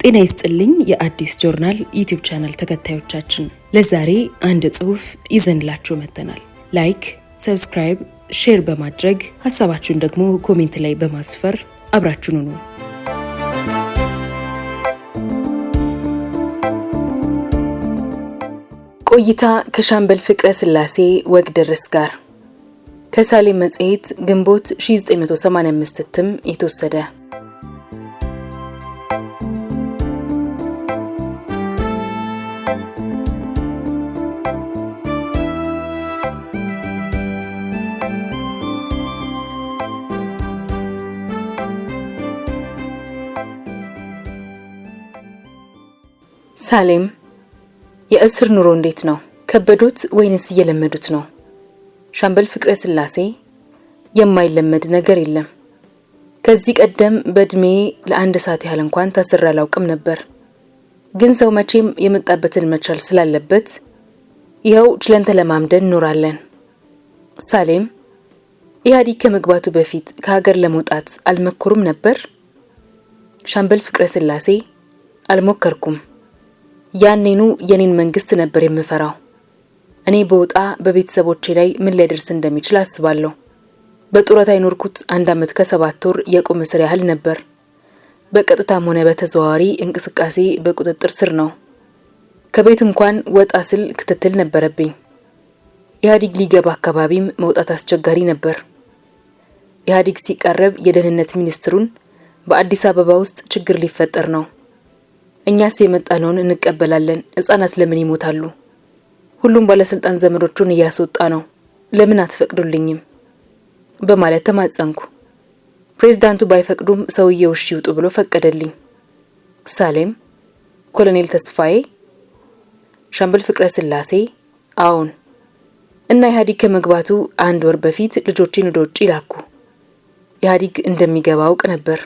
ጤና ይስጥልኝ የአዲስ ጆርናል ዩቲዩብ ቻናል ተከታዮቻችን፣ ለዛሬ አንድ ጽሑፍ ይዘንላችሁ መጥተናል። ላይክ፣ ሰብስክራይብ፣ ሼር በማድረግ ሐሳባችሁን ደግሞ ኮሜንት ላይ በማስፈር አብራችሁን ሁኑ። ቆይታ ከሻምበል ፍቅረ ስላሴ ወግደረስ ጋር ከሳሌም መጽሔት ግንቦት 1985 እትም የተወሰደ። ሳሌም፣ የእስር ኑሮ እንዴት ነው? ከበዶት ወይንስ እየለመዱት ነው? ሻምበል ፍቅረ ስላሴ፣ የማይለመድ ነገር የለም። ከዚህ ቀደም በእድሜ ለአንድ ሰዓት ያህል እንኳን ታስሬ አላውቅም ነበር። ግን ሰው መቼም የመጣበትን መቻል ስላለበት ይኸው ችለን ተለማምደን እንኖራለን። ሳሌም፣ ኢህአዴግ ከመግባቱ በፊት ከሀገር ለመውጣት አልመከሩም ነበር? ሻምበል ፍቅረ ስላሴ፣ አልሞከርኩም። ያኔኑ የኔን መንግስት ነበር የምፈራው። እኔ በወጣ በቤተሰቦቼ ላይ ምን ሊያደርስ እንደሚችል አስባለሁ። በጡረታ የኖርኩት 1 ዓመት ከ7 ወር የቁም እስር ያህል ነበር። በቀጥታም ሆነ በተዘዋዋሪ እንቅስቃሴ በቁጥጥር ስር ነው። ከቤት እንኳን ወጣ ስል ክትትል ነበረብኝ። ኢህአዴግ ሊገባ አካባቢም መውጣት አስቸጋሪ ነበር። ኢህአዴግ ሲቀርብ የደህንነት ሚኒስትሩን በአዲስ አበባ ውስጥ ችግር ሊፈጠር ነው፣ እኛስ የመጣነውን እንቀበላለን፣ ህፃናት ለምን ይሞታሉ? ሁሉም ባለስልጣን ዘመዶቹን እያስወጣ ነው፣ ለምን አትፈቅዱልኝም? በማለት ተማጸንኩ። ፕሬዝዳንቱ ባይፈቅዱም ሰውዬው እሺ ይውጡ ብሎ ፈቀደልኝ። ሳሌም፣ ኮሎኔል ተስፋዬ። ሻምበል ፍቅረ ስላሴ፣ አዎን። እና ኢህአዴግ ከመግባቱ 1 ወር በፊት ልጆቼን ወደ ውጭ ላኩ። ኢህአዴግ እንደሚገባ አውቅ ነበር።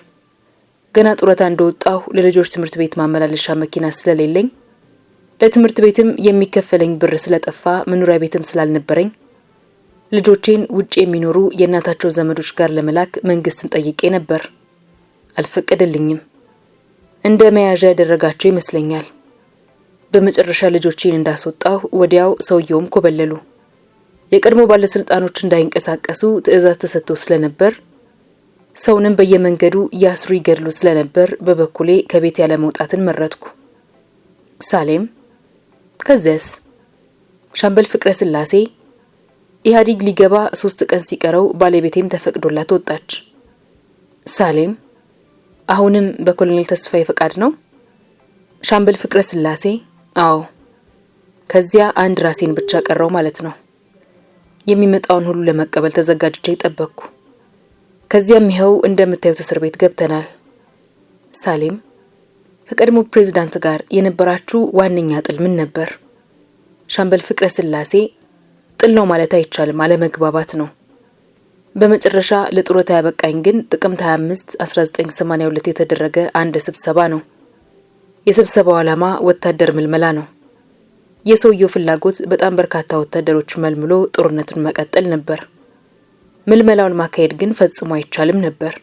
ገና ጡረታ እንደወጣሁ ለልጆች ትምህርት ቤት ማመላለሻ መኪና ስለሌለኝ፣ ለትምህርት ቤትም የሚከፈለኝ ብር ስለጠፋ፣ መኖሪያ ቤትም ስላልነበረኝ ልጆቼን ውጭ የሚኖሩ የእናታቸው ዘመዶች ጋር ለመላክ መንግስትን ጠይቄ ነበር። አልፈቀደልኝም። እንደ መያዣ ያደረጋቸው ይመስለኛል። በመጨረሻ ልጆቼን እንዳስወጣሁ ወዲያው ሰውየውም ኮበለሉ። የቀድሞ ባለስልጣኖች እንዳይንቀሳቀሱ ትዕዛዝ ተሰጥቶ ስለነበር ሰውንም በየመንገዱ ያስሩ ይገድሉ ስለነበር በበኩሌ ከቤት ያለ መውጣትን መረጥኩ። ሳሌም፣ ከዚያስ? ሻምበል ፍቅረ ስላሴ፣ ኢህአዴግ ሊገባ 3 ቀን ሲቀረው ባለቤቴም ተፈቅዶላት ወጣች። ሳሌም፣ አሁንም በኮሎኔል ተስፋዬ ፈቃድ ነው? ሻምበል ፍቅረ ስላሴ፣ አዎ። ከዚያ አንድ ራሴን ብቻ ቀረው ማለት ነው። የሚመጣውን ሁሉ ለመቀበል ተዘጋጅቼ ጠበቅኩ። ከዚያም ይኸው እንደምታዩት እስር ቤት ገብተናል። ሳሌም፣ ከቀድሞ ፕሬዝዳንት ጋር የነበራችሁ ዋነኛ ጥል ምን ነበር? ሻምበል ፍቅረ ስላሴ፣ ጥል ነው ማለት አይቻልም፣ አለመግባባት ነው። በመጨረሻ ለጡረታ ያበቃኝ ግን ጥቅምት 25 1982 የተደረገ አንድ ስብሰባ ነው። የስብሰባው ዓላማ ወታደር ምልመላ ነው። የሰውየው ፍላጎት በጣም በርካታ ወታደሮች መልምሎ ጦርነቱን መቀጠል ነበር። ምልመላውን ማካሄድ ግን ፈጽሞ አይቻልም ነበር።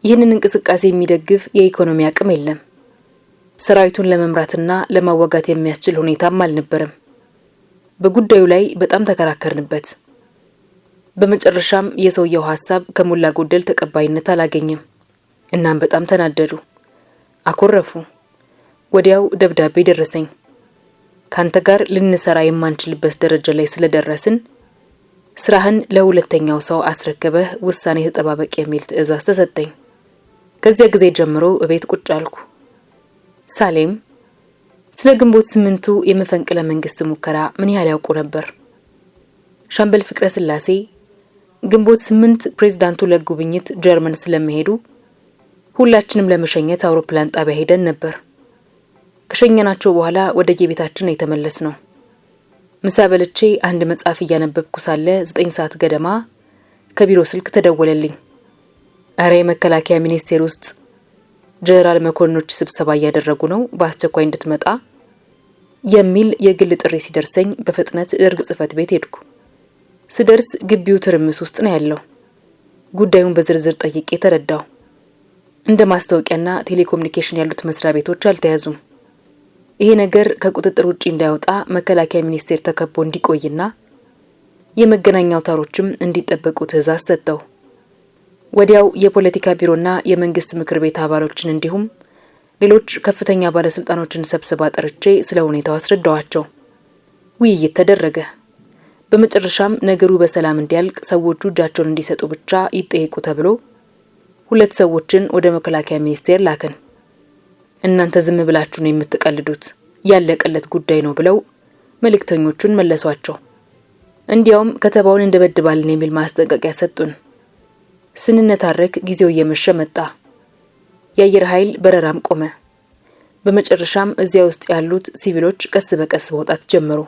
ይህንን እንቅስቃሴ የሚደግፍ የኢኮኖሚ አቅም የለም። ሰራዊቱን ለመምራትና ለማዋጋት የሚያስችል ሁኔታም አልነበረም። በጉዳዩ ላይ በጣም ተከራከርንበት። በመጨረሻም የሰውየው ሐሳብ ከሞላ ጎደል ተቀባይነት አላገኘም። እናም በጣም ተናደዱ፣ አኮረፉ። ወዲያው ደብዳቤ ደረሰኝ። ካንተ ጋር ልንሰራ የማንችልበት ደረጃ ላይ ስለደረስን ስራህን ለሁለተኛው ሰው አስረከበህ ውሳኔ ተጠባበቅ የሚል ትዕዛዝ ተሰጠኝ። ከዚያ ጊዜ ጀምሮ እቤት ቁጭ አልኩ። ሳሌም፣ ስለ ግንቦት 8ቱ የመፈንቅለ መንግስት ሙከራ ምን ያህል ያውቁ ነበር? ሻምበል ፍቅረ ስላሴ፣ ግንቦት 8 ፕሬዝዳንቱ ለጉብኝት ጀርመን ስለሚሄዱ ሁላችንም ለመሸኘት አውሮፕላን ጣቢያ ሄደን ነበር። ከሸኘናቸው በኋላ ወደ የቤታችን የተመለስ ነው። ምሳ በልቼ አንድ መጽሐፍ እያነበብኩ ሳለ 9 ሰዓት ገደማ ከቢሮ ስልክ ተደወለልኝ። አሬ የመከላከያ ሚኒስቴር ውስጥ ጀነራል መኮንኖች ስብሰባ እያደረጉ ነው፣ በአስቸኳይ እንድትመጣ የሚል የግል ጥሪ ሲደርሰኝ በፍጥነት ደርግ ጽፈት ቤት ሄድኩ። ስደርስ ግቢው ትርምስ ውስጥ ነው ያለው። ጉዳዩን በዝርዝር ጠይቄ ተረዳው። እንደ ማስታወቂያና ቴሌኮሙኒኬሽን ያሉት መስሪያ ቤቶች አልተያዙም። ይሄ ነገር ከቁጥጥር ውጪ እንዳይወጣ መከላከያ ሚኒስቴር ተከቦ እንዲቆይና የመገናኛ አውታሮችም እንዲጠበቁ ትዕዛዝ ሰጠው። ወዲያው የፖለቲካ ቢሮና የመንግስት ምክር ቤት አባሎችን እንዲሁም ሌሎች ከፍተኛ ባለስልጣኖችን ሰብስባ ጠርቼ ስለ ሁኔታው አስረዳዋቸው። ውይይት ተደረገ። በመጨረሻም ነገሩ በሰላም እንዲያልቅ ሰዎቹ እጃቸውን እንዲሰጡ ብቻ ይጠየቁ ተብሎ 2 ሰዎችን ወደ መከላከያ ሚኒስቴር ላከን። እናንተ ዝም ብላችሁ ነው የምትቀልዱት፣ ያለቀለት ጉዳይ ነው ብለው መልእክተኞቹን መለሷቸው። እንዲያውም ከተባውን እንደበድባልን የሚል ማስጠንቀቂያ ሰጡን። ስንነታረክ ጊዜው እየመሸ መጣ። የአየር ኃይል በረራም ቆመ። በመጨረሻም እዚያ ውስጥ ያሉት ሲቪሎች ቀስ በቀስ መውጣት ጀመሩ።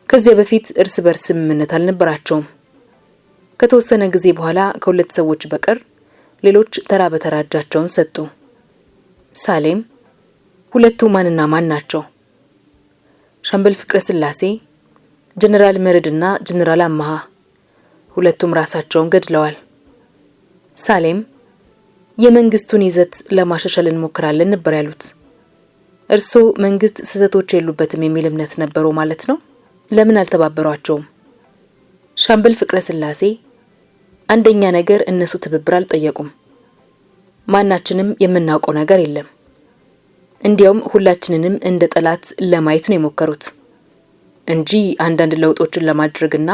ከዚያ በፊት እርስ በርስ ስምምነት አልነበራቸውም። ከተወሰነ ጊዜ በኋላ ከ2 ሰዎች በቀር ሌሎች ተራ በተራ እጃቸውን ሰጡ። ሳሌም፣ 2ቱ ማንና ማን ናቸው? ሻምበል ፍቅረ ስላሴ፣ ጀነራል መርድና ጀነራል አማሃ። 2ቱም ራሳቸውን ገድለዋል። ሳሌም፣ የመንግስቱን ይዘት ለማሻሻል እንሞክራለን ነበር ያሉት። እርሶ መንግስት ስህተቶች የሉበትም የሚል እምነት ነበሩ ማለት ነው? ለምን አልተባበሯቸውም? ሻምበል ፍቅረ ስላሴ፣ አንደኛ ነገር እነሱ ትብብር አልጠየቁም። ማናችንም የምናውቀው ነገር የለም። እንዲያውም ሁላችንንም እንደ ጠላት ለማየት ነው የሞከሩት እንጂ አንዳንድ ለውጦችን ለማድረግና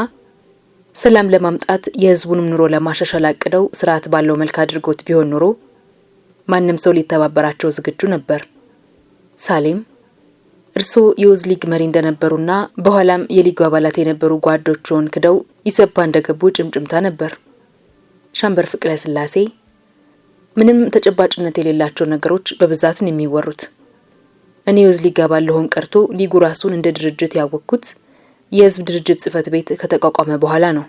ሰላም ለማምጣት የህዝቡንም ኑሮ ለማሻሻል አቅደው ስርዓት ባለው መልክ አድርጎት ቢሆን ኖሮ ማንም ሰው ሊተባበራቸው ዝግጁ ነበር። ሳሌም፣ እርሶ የወዝ ሊግ መሪ እንደነበሩና በኋላም የሊጉ አባላት የነበሩ ጓዶቹን ክደው ኢሰፓ እንደገቡ ጭምጭምታ ነበር። ሻምበል ፍቅረ ስላሴ፣ ምንም ተጨባጭነት የሌላቸው ነገሮች በብዛት ነው የሚወሩት። እኔ የወዝ ሊግ አባል ልሆን ቀርቶ ሊጉ ራሱን እንደ ድርጅት ያወቅኩት የህዝብ ድርጅት ጽህፈት ቤት ከተቋቋመ በኋላ ነው።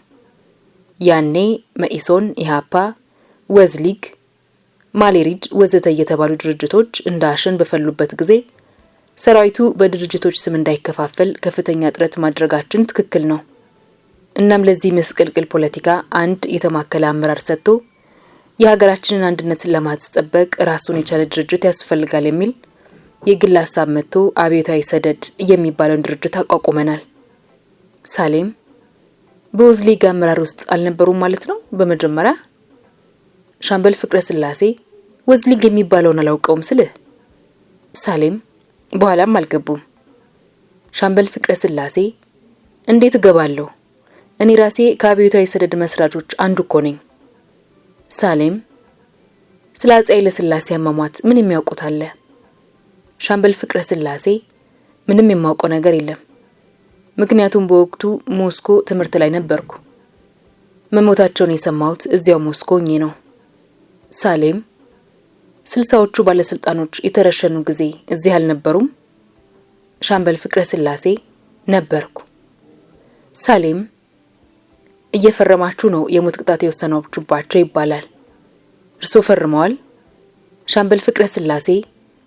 ያኔ መኢሶን፣ ኢሃፓ፣ ወዝ ሊግ፣ ማሌሪድ ወዘተ የተባሉ ድርጅቶች እንዳሸን በፈሉበት ጊዜ ሰራዊቱ በድርጅቶች ስም እንዳይከፋፈል ከፍተኛ ጥረት ማድረጋችን ትክክል ነው። እናም ለዚህ መስቀልቅል ፖለቲካ አንድ የተማከለ አመራር ሰጥቶ የሀገራችንን አንድነት ለማስጠበቅ ራሱን የቻለ ድርጅት ያስፈልጋል የሚል የግል ሀሳብ መጥቶ አብዮታዊ ሰደድ የሚባለውን ድርጅት አቋቁመናል። ሳሌም፣ በወዝ ሊግ አመራር ውስጥ አልነበሩም ማለት ነው? በመጀመሪያ ሻምበል ፍቅረ ስላሴ፣ ወዝ ሊግ የሚባለውን አላውቀውም ስልህ። ሳሌም፣ በኋላም አልገቡም። ሻምበል ፍቅረ ስላሴ፣ እንዴት እገባለሁ? እኔ ራሴ ከአብዮታዊ ሰደድ መስራቾች አንዱ እኮ ነኝ። ሳሌም፣ ስለ አፄ ኃይለ ሥላሴ አሟሟት ምን የሚያውቁት አለ? ሻምበል ፍቅረ ስላሴ፣ ምንም የማውቀው ነገር የለም። ምክንያቱም በወቅቱ ሞስኮ ትምህርት ላይ ነበርኩ። መሞታቸውን የሰማሁት እዚያው ሞስኮ ሆኜ ነው። ሳሌም፣ 60ዎቹ ባለስልጣኖች የተረሸኑ ጊዜ እዚህ አልነበሩም? ሻምበል ፍቅረ ስላሴ፣ ነበርኩ። ሳሌም፣ እየፈረማችሁ ነው የሞት ቅጣት የወሰናችሁባቸው ይባላል። እርሶ ፈርመዋል? ሻምበል ፍቅረ ስላሴ፣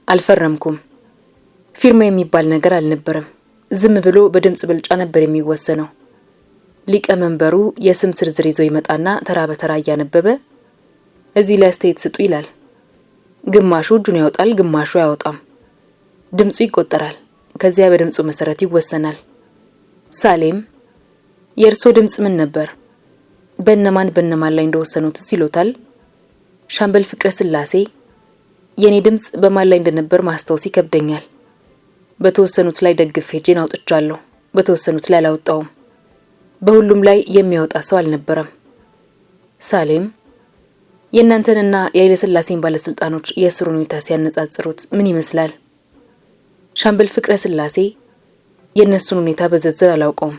አልፈረምኩም። ፊርማ የሚባል ነገር አልነበረም። ዝም ብሎ በድምጽ ብልጫ ነበር የሚወሰነው። ሊቀመንበሩ የስም ዝርዝር ይዞ ይመጣና ተራ በተራ እያነበበ እዚህ ላይ አስተያየት ስጡ ይላል። ግማሹ እጁን ያወጣል፣ ግማሹ አያወጣም። ድምጹ ይቆጠራል። ከዚያ በድምጹ መሰረት ይወሰናል። ሳሌም፣ የእርሶ ድምጽ ምን ነበር? በእነማን ላይ እንደወሰኑት ይሎታል? ሻምበል ፍቅረ ስላሴ፣ የኔ ድምጽ በማን ላይ እንደነበር ማስታወስ ይከብደኛል። በተወሰኑት ላይ ደግፌ እጄን አውጥቻለሁ፣ በተወሰኑት ላይ አላወጣውም። በሁሉም ላይ የሚያወጣ ሰው አልነበረም። ሳሌም፣ የእናንተንና የኃይለ ሥላሴን ባለስልጣኖች የእስር ሁኔታ ሲያነጻጽሩት ምን ይመስላል? ሻምበል ፍቅረ ስላሴ፣ የእነሱን ሁኔታ በዝርዝር አላውቀውም።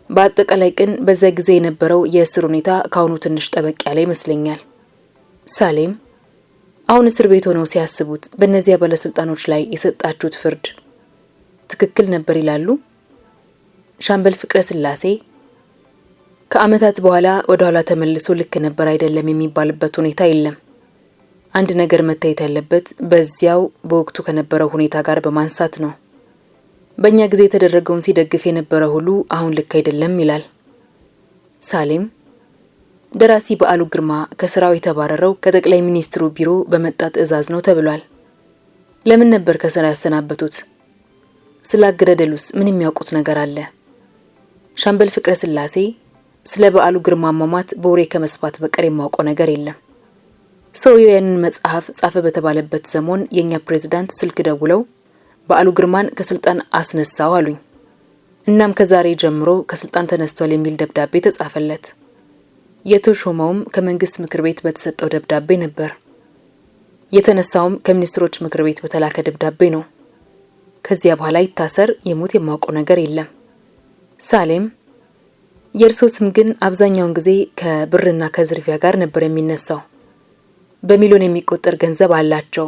በአጠቃላይ ግን በዛ ጊዜ የነበረው የእስር ሁኔታ ካሁኑ ትንሽ ጠበቅ ያለ ይመስለኛል። ሳሌም፣ አሁን እስር ቤት ሆነው ሲያስቡት በእነዚያ ባለስልጣኖች ላይ የሰጣችሁት ፍርድ ትክክል ነበር ይላሉ? ሻምበል ፍቅረ ስላሴ፣ ከአመታት በኋላ ወደ ኋላ ተመልሶ ልክ ነበር አይደለም የሚባልበት ሁኔታ የለም። አንድ ነገር መታየት ያለበት በዚያው በወቅቱ ከነበረው ሁኔታ ጋር በማንሳት ነው። በእኛ ጊዜ የተደረገውን ሲደግፍ የነበረ ሁሉ አሁን ልክ አይደለም ይላል። ሳሌም፣ ደራሲ በዓሉ ግርማ ከስራው የተባረረው ከጠቅላይ ሚኒስትሩ ቢሮ በመጣ ትዕዛዝ ነው ተብሏል። ለምን ነበር ከስራ ያሰናበቱት? ስለ አገዳደሉስ ምን የሚያውቁት ነገር አለ? ሻምበል ፍቅረ ስላሴ ስለ በዓሉ ግርማ አሟሟት በወሬ ከመስፋት በቀር የማውቀው ነገር የለም። ሰውየው ያንን መጽሐፍ ጻፈ በተባለበት ሰሞን የኛ ፕሬዝዳንት ስልክ ደውለው በዓሉ ግርማን ከስልጣን አስነሳው አሉኝ። እናም ከዛሬ ጀምሮ ከስልጣን ተነስቷል የሚል ደብዳቤ ተጻፈለት። የተሾመውም ከመንግስት ምክር ቤት በተሰጠው ደብዳቤ ነበር። የተነሳውም ከሚኒስትሮች ምክር ቤት በተላከ ደብዳቤ ነው። ከዚያ በኋላ ይታሰር የሞት የማውቀው ነገር የለም። ሳሌም የእርሶ ስም ግን አብዛኛውን ጊዜ ከብርና ከዝርፊያ ጋር ነበር የሚነሳው። በሚሊዮን የሚቆጠር ገንዘብ አላቸው።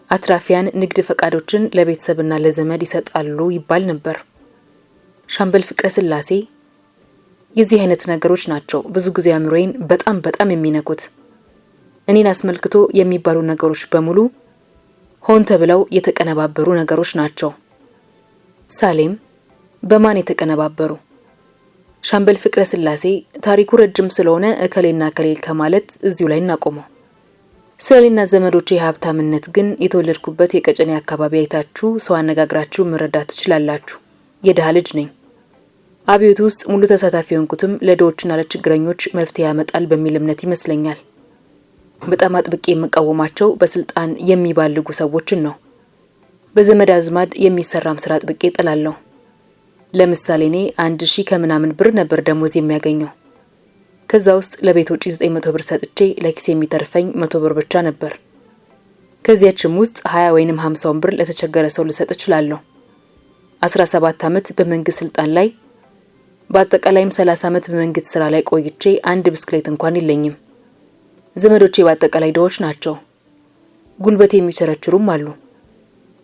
አትራፊያን ንግድ ፈቃዶችን ለቤተሰብና ለዘመድ ይሰጣሉ ይባል ነበር። ሻምበል ፍቅረ ስላሴ የዚህ አይነት ነገሮች ናቸው ብዙ ጊዜ አእምሮዬን በጣም የሚነኩት። እኔን አስመልክቶ የሚባሉ ነገሮች በሙሉ ሆን ተብለው የተቀነባበሩ ነገሮች ናቸው። ሳሌም በማን የተቀነባበሩ? ሻምበል ፍቅረ ስላሴ ታሪኩ ረጅም ስለሆነ እከሌና እከሌል ከማለት እዚሁ ላይ እናቆመው። ስለሌና ዘመዶቼ የሀብታምነት ግን የተወለድኩበት የቀጨኔ አካባቢ አይታችሁ ሰው አነጋግራችሁ መረዳት ትችላላችሁ። የድሃ ልጅ ነኝ። አብዮቱ ውስጥ ሙሉ ተሳታፊ የሆንኩትም ለድሆችና ለችግረኞች መፍትሄ ያመጣል በሚል እምነት ይመስለኛል። በጣም አጥብቄ የምቃወማቸው በስልጣን የሚባልጉ ሰዎችን ነው። በዘመድ አዝማድ የሚሰራም ስራ አጥብቄ እጠላለሁ። ለምሳሌ እኔ 1000 ከምናምን ብር ነበር ደሞዝ የሚያገኘው። ከዛ ውስጥ ለቤት ወጪ 900 ብር ሰጥቼ ለኪስ የሚተርፈኝ 100 ብር ብቻ ነበር። ከዚያችም ውስጥ 20 ወይንም 50 ብር ለተቸገረ ሰው ልሰጥ እችላለሁ። 17 ዓመት በመንግስት ስልጣን ላይ በአጠቃላይም 30 ዓመት በመንግስት ስራ ላይ ቆይቼ አንድ ብስክሌት እንኳን የለኝም። ዘመዶቼ በአጠቃላይ ድሆች ናቸው። ጉልበት የሚቸረችሩም አሉ።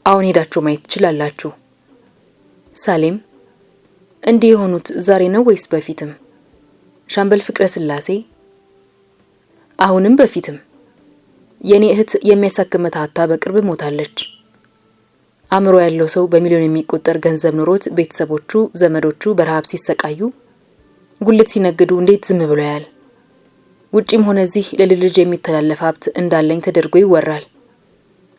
አሁን ሄዳችሁ ማየት ትችላላችሁ። ሳሌም እንዲህ የሆኑት ዛሬ ነው ወይስ በፊትም? ሻምበል ፍቅረ ስላሴ አሁንም በፊትም። የኔ እህት የሚያሳክመት አታ በቅርብ ሞታለች። አእምሮ ያለው ሰው በሚሊዮን የሚቆጠር ገንዘብ ኖሮት ቤተሰቦቹ ዘመዶቹ በረሃብ ሲሰቃዩ ጉልት ሲነግዱ እንዴት ዝም ብሎ ያያል? ውጪም ሆነ እዚህ ለልጅ የሚተላለፍ ሀብት እንዳለኝ ተደርጎ ይወራል።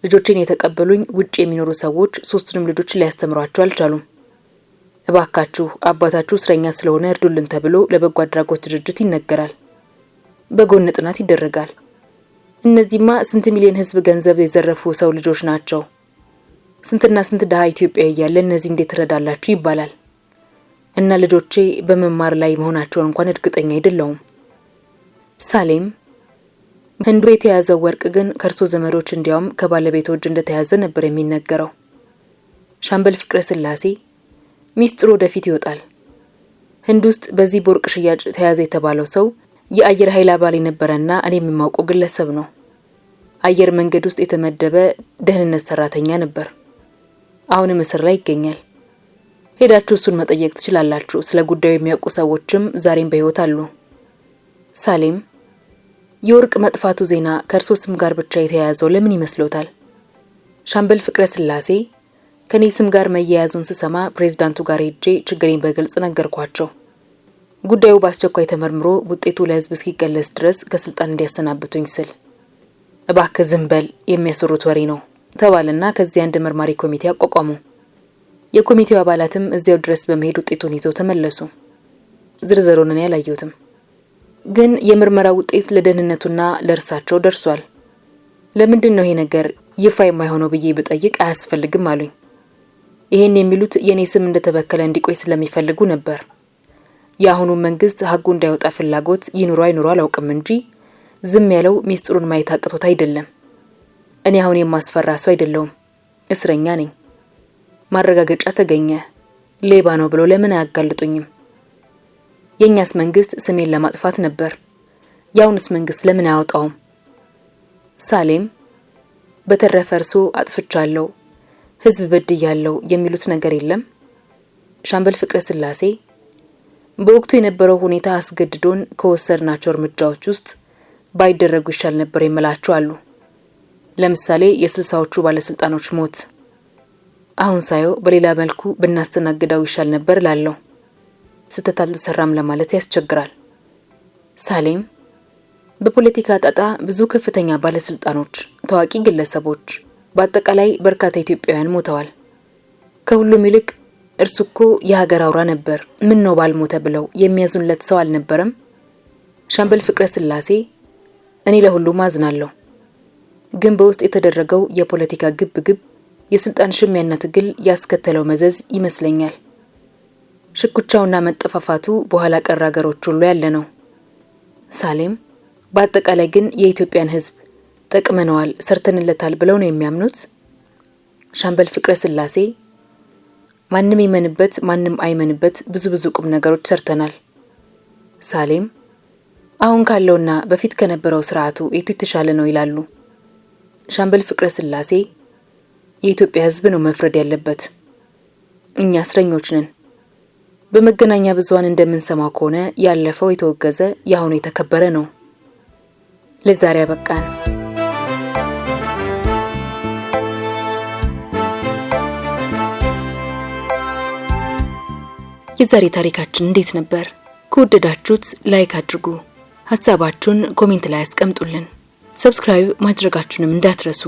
ልጆችን የተቀበሉኝ ውጪ የሚኖሩ ሰዎች 3ቱንም ልጆች ሊያስተምሯቸው አልቻሉም። እባካችሁ አባታችሁ እስረኛ ስለሆነ እርዱልን ተብሎ ለበጎ አድራጎት ድርጅት ይነገራል። በጎን ጥናት ይደረጋል። እነዚህማ ስንት ሚሊዮን ህዝብ ገንዘብ የዘረፉ ሰው ልጆች ናቸው። ስንትና ስንት ድሃ ኢትዮጵያዊ ያለ እነዚህ እንዴት ትረዳላችሁ ይባላል። እና ልጆቼ በመማር ላይ መሆናቸውን እንኳን እርግጠኛ አይደለሁም። ሳሌም ህንዱ የተያዘው ወርቅ ግን ከርሶ ዘመዶች እንዲያውም ከባለቤቶች እንደተያዘ ነበር የሚነገረው። ሻምበል ፍቅረ ስላሴ ሚስጥሩ ወደፊት ይወጣል። ህንድ ውስጥ በዚህ በወርቅ ሽያጭ ተያዘ የተባለው ሰው የአየር ኃይል አባል የነበረና እኔ የማውቀው ግለሰብ ነው። አየር መንገድ ውስጥ የተመደበ ደህንነት ሰራተኛ ነበር። አሁንም እስር ላይ ይገኛል። ሄዳችሁ እሱን መጠየቅ ትችላላችሁ። ስለ ጉዳዩ የሚያውቁ ሰዎችም ዛሬም በህይወት አሉ። ሳሌም የወርቅ መጥፋቱ ዜና ከእርሶ ስም ጋር ብቻ የተያያዘው ለምን ይመስሎታል? ሻምበል ፍቅረ ስላሴ ከኔ ስም ጋር መያያዙን ስሰማ ፕሬዝዳንቱ ጋር ሄጄ ችግሬን በግልጽ ነገርኳቸው። ጉዳዩ በአስቸኳይ ተመርምሮ ውጤቱ ለህዝብ እስኪገለጽ ድረስ ከስልጣን እንዲያሰናብቱኝ ስል እባክህ ዝም በል የሚያሰሩት ወሬ ነው ተባለና ከዚያ አንድ መርማሪ ኮሚቴ አቋቋሙ። የኮሚቴው አባላትም እዚያው ድረስ በመሄድ ውጤቱን ይዘው ተመለሱ። ዝርዝሩን እኔ አላየሁትም፣ ግን የምርመራ ውጤት ለደህንነቱና ለእርሳቸው ደርሷል። ለምንድን ነው ይሄ ነገር ይፋ የማይሆነው ብዬ ብጠይቅ አያስፈልግም አሉኝ። ይሄን የሚሉት የኔ ስም እንደተበከለ እንዲቆይ ስለሚፈልጉ ነበር። የአሁኑ መንግስት ሀቁ እንዳይወጣ ፍላጎት ይኑሮ አይኑሮ አላውቅም እንጂ ዝም ያለው ሚስጥሩን ማየት አቅቶት አይደለም። እኔ አሁን የማስፈራ ሰው አይደለሁም፣ እስረኛ ነኝ። ማረጋገጫ ተገኘ። ሌባ ነው ብሎ ለምን አያጋልጡኝም? የኛስ መንግስት ስሜን ለማጥፋት ነበር። ያውንስ መንግስት ለምን አያወጣውም? ሳሌም በተረፈ እርሶ አጥፍቻለሁ፣ ህዝብ በድያለሁ የሚሉት ነገር የለም? ሻምበል ፍቅረ ስላሴ በወቅቱ የነበረው ሁኔታ አስገድዶን ከወሰድናቸው እርምጃዎች ውስጥ ባይደረጉ ይሻል ነበር የምላቸው አሉ። ለምሳሌ የ60ዎቹ ባለስልጣኖች ሞት አሁን ሳየው በሌላ መልኩ ብናስተናግደው ይሻል ነበር ላለው ስተታል ተሰራም ለማለት ያስቸግራል። ሳሌም በፖለቲካ ጣጣ ብዙ ከፍተኛ ባለስልጣኖች፣ ታዋቂ ግለሰቦች፣ በአጠቃላይ በርካታ ኢትዮጵያውያን ሞተዋል። ከሁሉም ይልቅ እርሱ እኮ የሀገር አውራ ነበር፣ ምን ነው ባልሞተ ብለው የሚያዝኑለት ሰው አልነበረም? ሻምበል ፍቅረ ስላሴ እኔ ለሁሉም አዝናለሁ፣ ግን በውስጥ የተደረገው የፖለቲካ ግብ የስልጣን ሽሚያና ትግል ያስከተለው መዘዝ ይመስለኛል። ሽኩቻውና መጠፋፋቱ በኋላ ቀር ሀገሮች ሁሉ ያለ ነው። ሳሌም በአጠቃላይ ግን የኢትዮጵያን ሕዝብ ጠቅመነዋል፣ ሰርተንለታል ብለው ነው የሚያምኑት? ሻምበል ፍቅረ ስላሴ ማንም ይመንበት ማንም አይመንበት ብዙ ቁም ነገሮች ሰርተናል። ሳሌም አሁን ካለውና በፊት ከነበረው ስርዓቱ የቱ የተሻለ ነው ይላሉ? ሻምበል ፍቅረ ስላሴ የኢትዮጵያ ሕዝብ ነው መፍረድ ያለበት። እኛ እስረኞች ነን። በመገናኛ ብዙሃን እንደምንሰማው ከሆነ ያለፈው የተወገዘ ያሁኑ የተከበረ ነው። ለዛሬ አበቃን። የዛሬ ታሪካችን እንዴት ነበር? ከወደዳችሁት ላይክ አድርጉ። ሐሳባችሁን ኮሜንት ላይ አስቀምጡልን። ሰብስክራይብ ማድረጋችሁንም እንዳትረሱ።